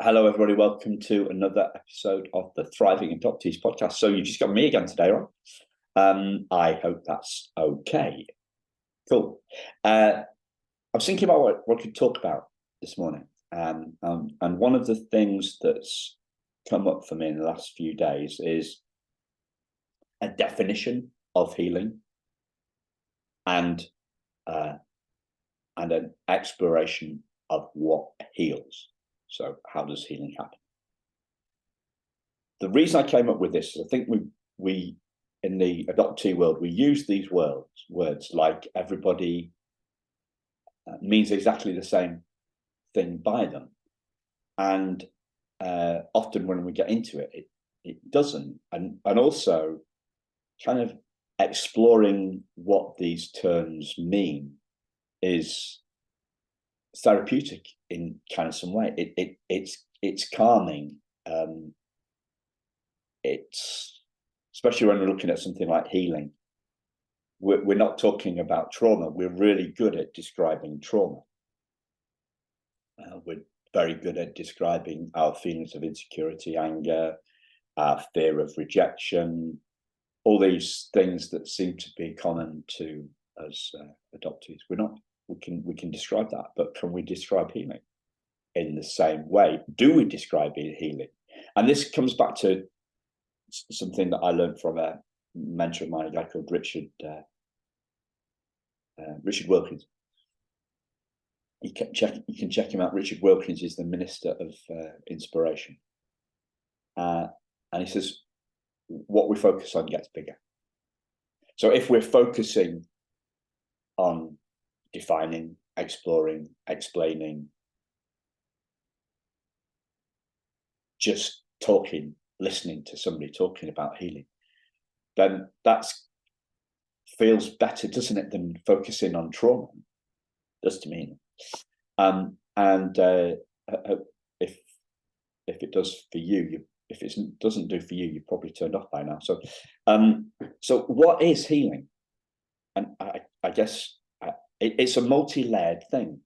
Hello, everybody. Welcome to another episode of the Thriving Adoptees podcast. So you just got me again today, right? I hope that's okay. Cool. I was thinking about what we could talk about this morning. And one of the things that's come up for me in the last few days is a definition of healing and an exploration of what heals. So how does healing happen? The reason I came up with this is I think we in the adoptee world, we use these words like everybody means exactly the same thing by them. And often when we get into it, it doesn't. And also kind of exploring what these terms mean is therapeutic in kind of some way. It's calming. It's especially when we're looking at something like healing. We're not talking about trauma. We're really good at describing trauma. We're very good at describing our feelings of insecurity, anger, our fear of rejection, all these things that seem to be common to us adoptees. We can describe that, but can we describe healing in the same way? Do we describe healing? And this comes back to something that I learned from a mentor of mine, a guy called Richard Wilkins. You can check him out. Richard Wilkins is the Minister of Inspiration, and he says, "What we focus on gets bigger." So if we're focusing on defining, exploring, explaining, just talking, listening to somebody talking about healing, then that feels better, doesn't it, than focusing on trauma? Does to me. If it does for you, if it doesn't do for you, you've probably turned off by now. So what is healing? And I guess it's a multi-layered thing.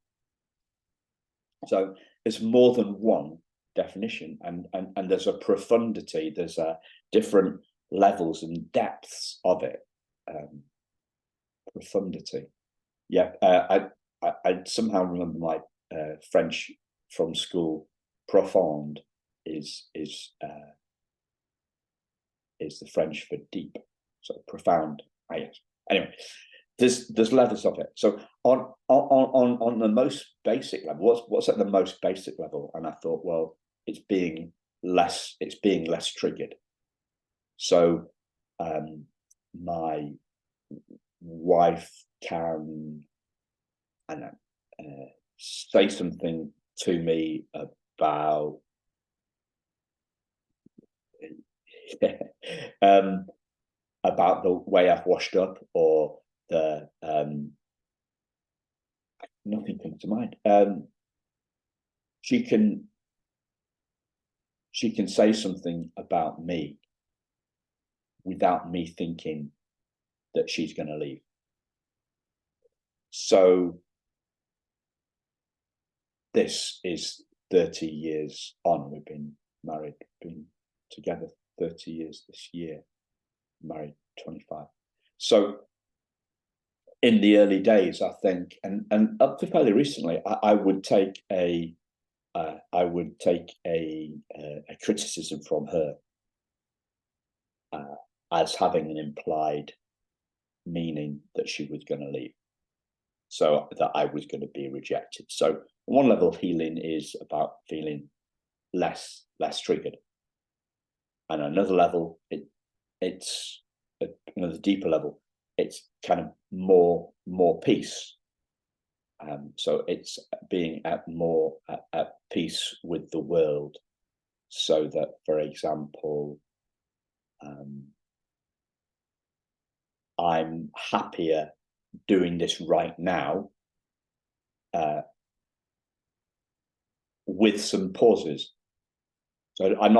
So there's more than one definition, and there's a profundity, there's different levels and depths of it. Profundity. Yeah, I somehow remember my French from school. Profonde is the French for deep, so profound. Anyway, there's levels of it. So on the most basic level, what's at the most basic level? And I thought, well, it's being less triggered. So my wife can say something to me about about the way I've washed up, or the nothing comes to mind. She can say something about me without me thinking that she's going to leave. So this is 30 years on. We've been married, been together 30 years this year, married 25. So in the early days, I think, and up to fairly recently, I would take a criticism from her as having an implied meaning that she was going to leave, so that I was going to be rejected. So one level of healing is about feeling less triggered, and another level, it's another deeper level. It's kind of more peace. So it's being at peace with the world, so that, for example, I'm happier doing this right now, with some pauses. So I'm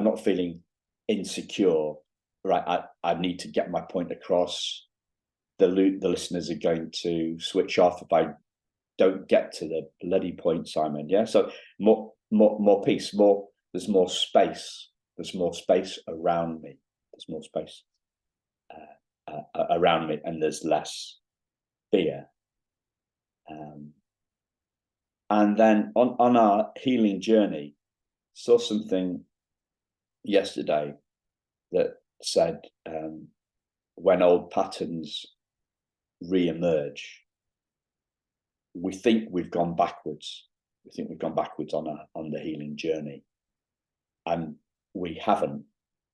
not feeling insecure. Right, I need to get my point across. The listeners are going to switch off if I don't get to the bloody point, Simon. Yeah. So more peace, there's more space. There's more space around me. There's more space around me, and there's less fear. And then on our healing journey, saw something yesterday that said, when old patterns re-emerge, we think we've gone backwards. We think we've gone backwards on the healing journey, and we haven't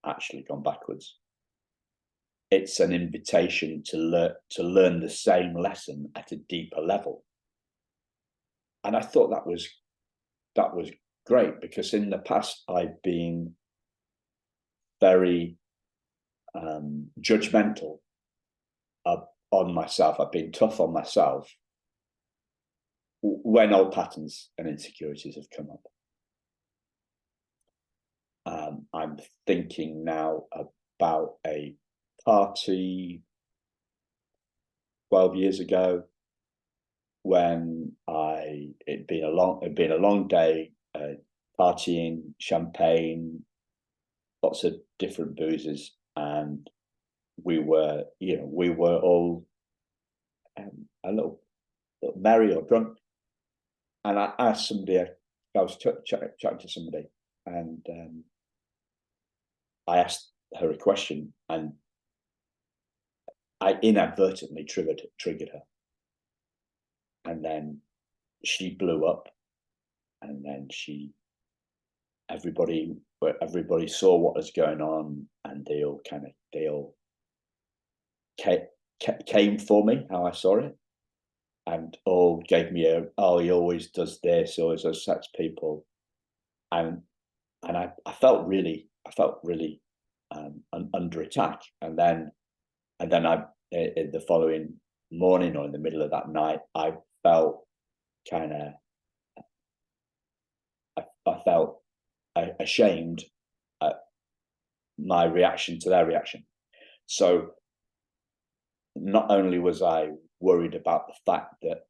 actually gone backwards. It's an invitation to learn the same lesson at a deeper level. And I thought that was great, because in the past I've been very judgmental on myself. I've been tough on myself when old patterns and insecurities have come up. I'm thinking now about a party 12 years ago when it'd been a long day, partying, champagne, lots of different boozes, and we were all a little merry or drunk. And I asked somebody, I was chatting to somebody, and I asked her a question, and I inadvertently triggered her. And then she blew up, and then everybody saw what was going on, and they all came for me, how I saw it, and all gave me he always does this, always upsets people. And I felt really under attack. And then the following morning, or in the middle of that night, I felt ashamed at my reaction to their reaction. So not only was I worried about the fact that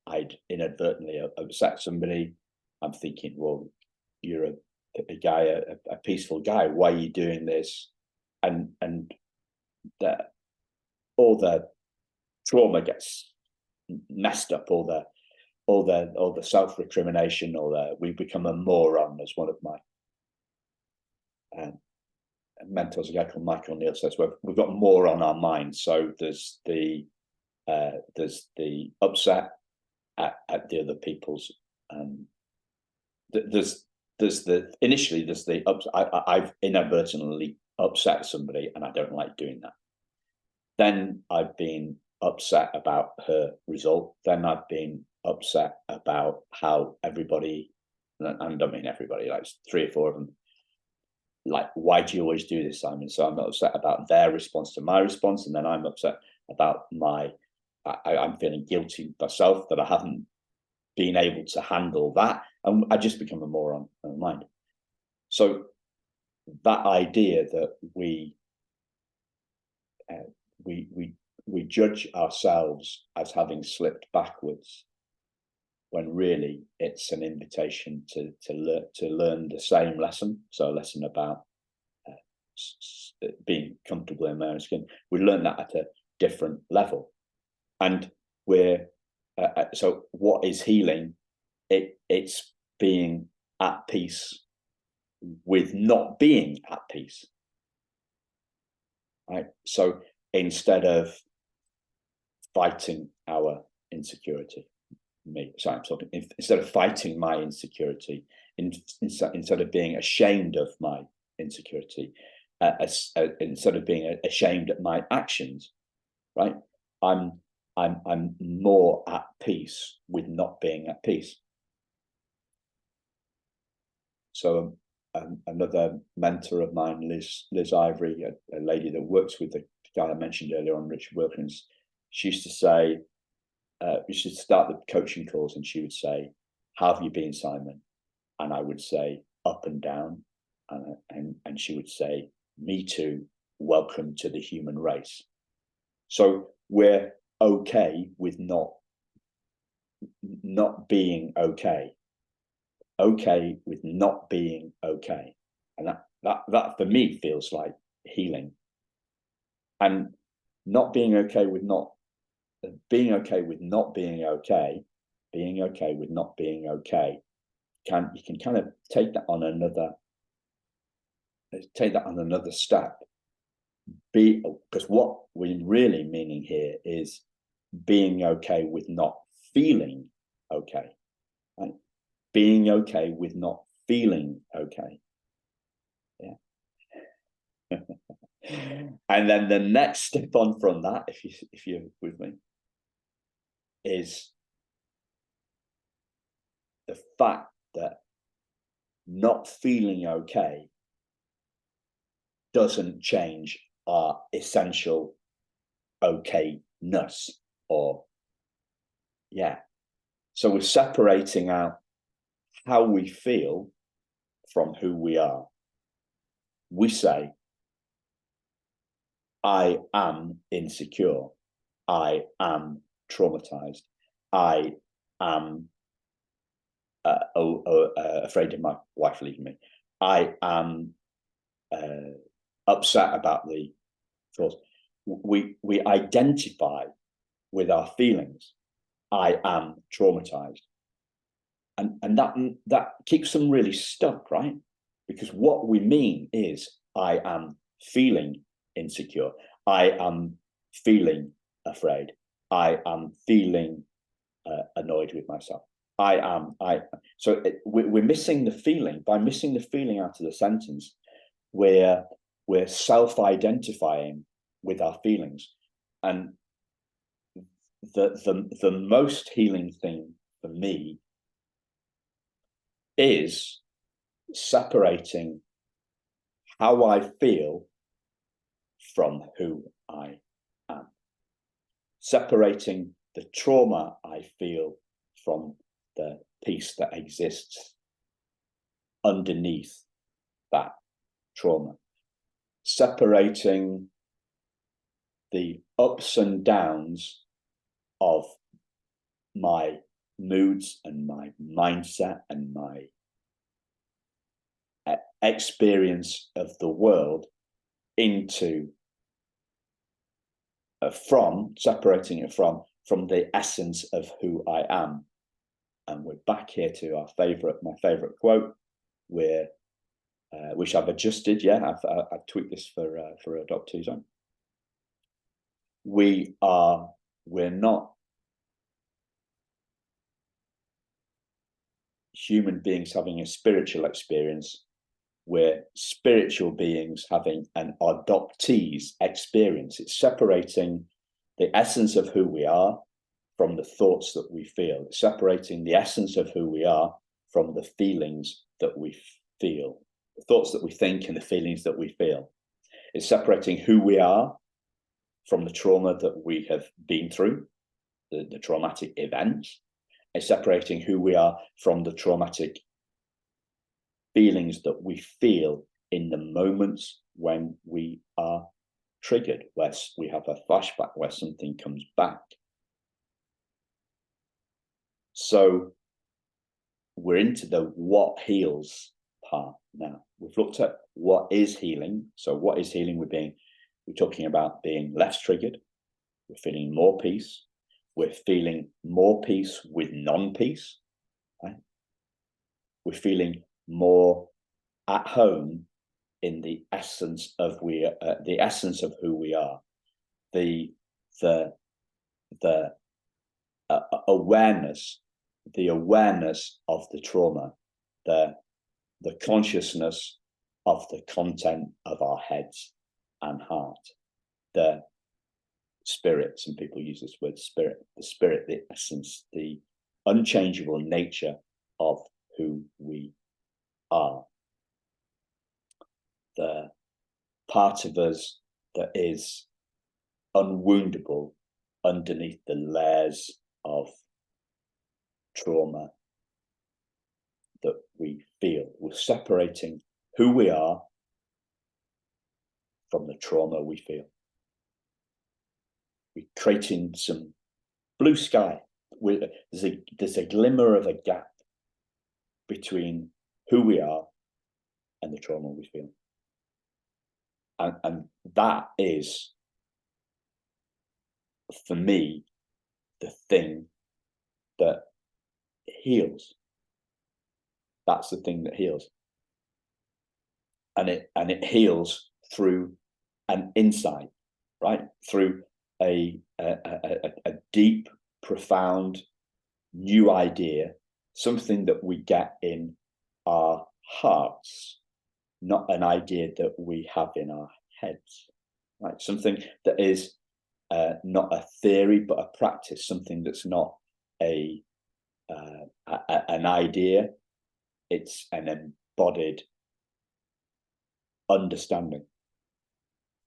I'd inadvertently upset somebody, I'm thinking, well, you're a peaceful guy. Why are you doing this? And all the trauma gets messed up, all the self-recrimination, we become a moron, as one of my mentors, a guy called Michael Neal, says. We've got more on our minds. So there's the upset at the other people's. I've inadvertently upset somebody, and I don't like doing that. Then I've been upset about her result. Then I've been upset about how everybody, and I don't mean everybody, like 3 or 4 of them, like, why do you always do this, Simon? So I'm upset about their response to my response, and then I'm upset about I'm feeling guilty myself that I haven't been able to handle that, and I just become a moron in my mind. So that idea that we judge ourselves as having slipped backwards, when really it's an invitation to learn the same lesson. So a lesson about being comfortable in my own skin. We learn that at a different level, and so what is healing? It's being at peace with not being at peace. Right. So instead of fighting our insecurity, instead of fighting my insecurity, instead of being ashamed of my insecurity, instead of being ashamed at my actions, right? I'm more at peace with not being at peace. So another mentor of mine, Liz Ivory, a lady that works with the guy I mentioned earlier on, Richard Wilkins, she used to say, we should start the coaching calls, and she would say, "How have you been, Simon?" And I would say, "Up and down." And she would say, "Me too. Welcome to the human race." So we're okay with not not being okay. Okay with not being okay. And that for me feels like healing. And not being okay with not being okay with not being okay, being okay with not being okay, you can kind of take that on another step. Because what we're really meaning here is being okay with not feeling okay, and being okay with not feeling okay. Yeah. And then the next step on from that, if you're with me, is the fact that not feeling okay doesn't change our essential okayness. Or so we're separating out how we feel from who we are. We say, I am insecure, I am traumatized, I am afraid of my wife leaving me, I am upset about the thoughts. We identify with our feelings. I am traumatized, and that keeps them really stuck, right? Because what we mean is, I am feeling insecure, I am feeling afraid, I am feeling annoyed with myself. We're missing the feeling. By missing the feeling out of the sentence, we're self-identifying with our feelings. And the most healing thing for me is separating how I feel from who I am, separating the trauma I feel from the peace that exists underneath that trauma, separating the ups and downs of my moods and my mindset and my experience of the world into separating it from the essence of who I am. And we're back here to my favorite quote, which I've adjusted. Yeah, I've tweaked this for Adopt 2 Zone. We're not human beings having a spiritual experience. We're spiritual beings having an adoptee's experience. It's separating the essence of who we are from the thoughts that we feel. It's separating the essence of who we are from the feelings that we feel, the thoughts that we think and the feelings that we feel. It's separating who we are from the trauma that we have been through, the traumatic events. It's separating who we are from the traumatic feelings that we feel in the moments when we are triggered, where we have a flashback, where something comes back. So we're into the what heals part now. We've looked at what is healing. So what is healing? We're talking about being less triggered. We're feeling more peace. We're feeling more peace with non-peace. Right? We're feeling more at home in the essence of who we are, the awareness of the trauma, the consciousness of the content of our heads and heart, the spirit. Some people use this word spirit, the essence, the unchangeable nature of who we are, the part of us that is unwoundable underneath the layers of trauma that we feel. We're separating who we are from the trauma we feel. We're creating some blue sky there's a glimmer of a gap between who we are and the trauma we feel. And that is, for me, the thing that heals. That's the thing that heals. And it heals through an insight, right? Through a deep, profound, new idea, something that we get in our hearts, not an idea that we have in our heads, right? Something that is not a theory, but a practice, something that's not an idea, it's an embodied understanding.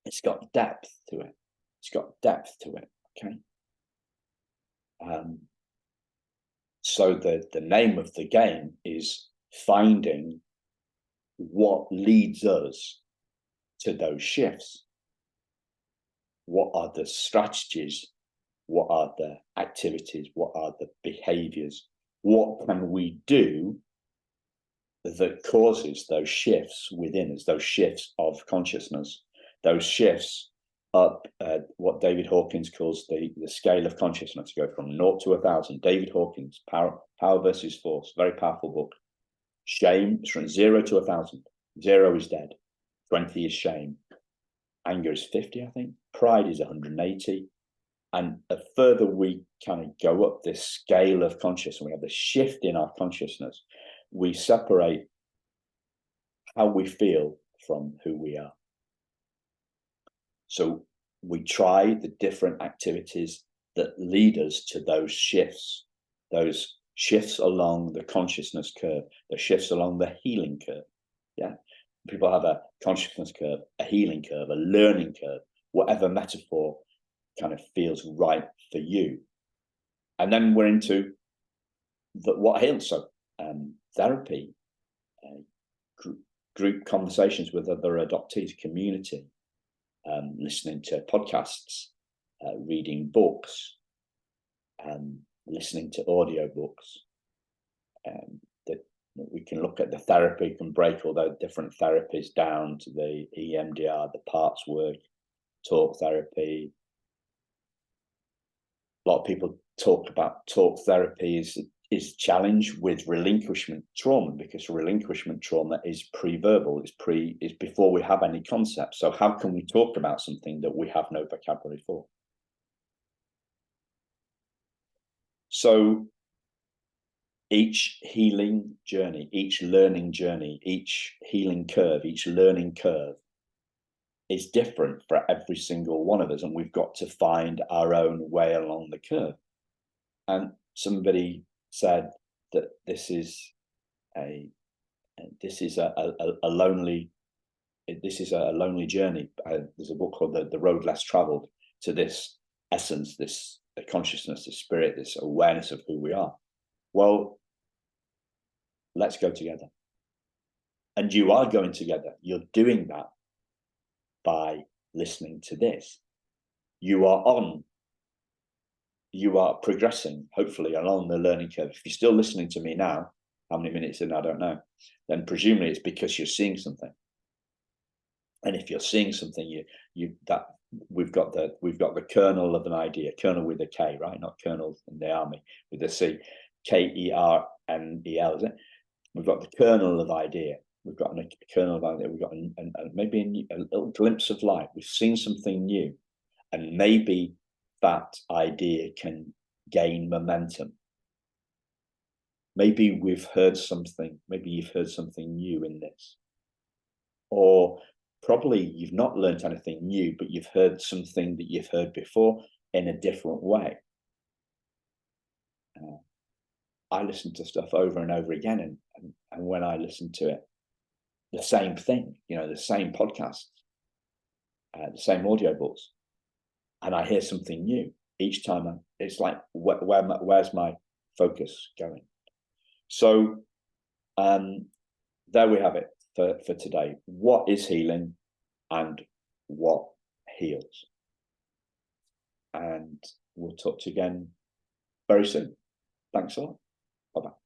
It's got depth to it. It's got depth to it, okay? So the name of the game is finding what leads us to those shifts. What are the strategies? What are the activities? What are the behaviors? What can we do that causes those shifts within us, those shifts of consciousness, those shifts up what David Hawkins calls the scale of consciousness, go from 0 to 1,000. David Hawkins, Power versus Force, very powerful book. Shame is from 0 to 1,000. 0 is dead. 20 is shame. Anger is 50, I think. Pride is 180. And the further we kind of go up this scale of consciousness, we have the shift in our consciousness, we separate how we feel from who we are. So we try the different activities that lead us to those shifts along the consciousness curve, the shifts along the healing curve. Yeah. People have a consciousness curve, a healing curve, a learning curve, whatever metaphor kind of feels right for you. And then we're into what heals. So therapy, group conversations with other adoptees, community, listening to podcasts, reading books, listening to audiobooks. That we can look at the therapy, can break all those different therapies down to the EMDR, the parts work, talk therapy. A lot of people talk about talk therapy is challenged with relinquishment trauma, because relinquishment trauma is pre-verbal, is before we have any concept. So how can we talk about something that we have no vocabulary for? So each healing journey, each learning journey, each healing curve, each learning curve is different for every single one of us, and we've got to find our own way along the curve. And somebody said that this is a lonely journey. There's a book called the Road Less Traveled, to this essence, this consciousness, this spirit, this awareness of who we are. Well, let's go together. And you are going together. You're doing that by listening to this. You are progressing, hopefully, along the learning curve. If you're still listening to me now, how many minutes in, I don't know, then presumably it's because you're seeing something. And if you're seeing something, we've got the kernel of an idea, kernel with a K, right? Not colonel in the army with a C, KERNEL, is it? We've got the kernel of idea. We've got a kernel of idea. We've got maybe a little glimpse of light. We've seen something new, and maybe that idea can gain momentum. Maybe we've heard something. Maybe you've heard something new in this, or probably you've not learned anything new, but you've heard something that you've heard before in a different way. I listen to stuff over and over again, and when I listen to it, the same thing, the same podcasts, the same audiobooks, and I hear something new each time. It's like, where's my focus going? So there we have it for today. What is healing and what heals? And we'll talk to you again very soon. Thanks a lot. Bye-bye.